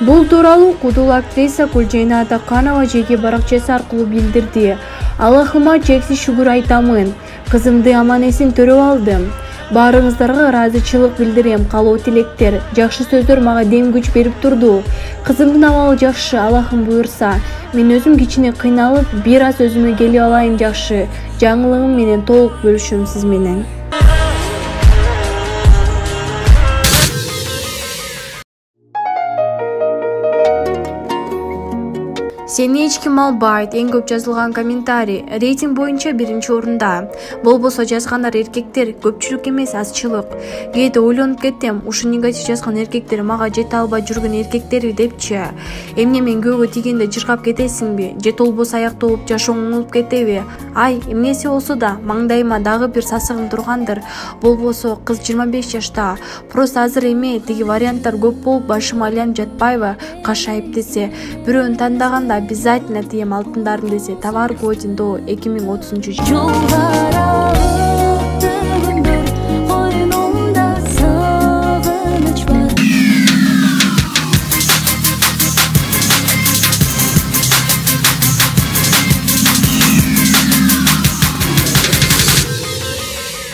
Бул тууралуу кудул актриса Гүлжайна Атаканова жеке баракчасы аркылуу билдирди. Аллахыма чексиз шүгүр айтамын. Кызымды аман-эсин төрөп алдым. Баарыңыздарга ыраазычылык билдирем. Калоо тилектер, жакшы сөздөр мага дем күч берип турду. Кызымдын абалы жакшы, Аллахым буйрса. Мен өзүм кичине кыйналып, бир аз өзүмө келип алайын жакшы. Жаңылыгым менен толук бөлүшөм сиз менен. Сени эч ким албайт. Эң көп жазылган комментарий. Рейтинг боюнча биринчи орунда. Болбосо жазгандар эркектер, көпчүлүк эмес, азчылык. Кээде ойлонуп кеттим, ушу негатив жазган эркектер мага жете албай жүргөн эркектерби депчи. Эмне мен көөгө тийгенде жыргап кетесиңби? Же толбосо аяктоо болуп жашооң оңолуп кетеби? Ай, эмнеси болсо да маңдайыма дагы бир сасыгым тургандыр. Болбосо кыз 25 жашта. Просто азыр эме тиги варианттар көп болуп башыма айланып жатпайбы? Кашайып десе, бирөөнү тандаганда обязательно тием алтындарын десе, товар годен до 2030 жыл.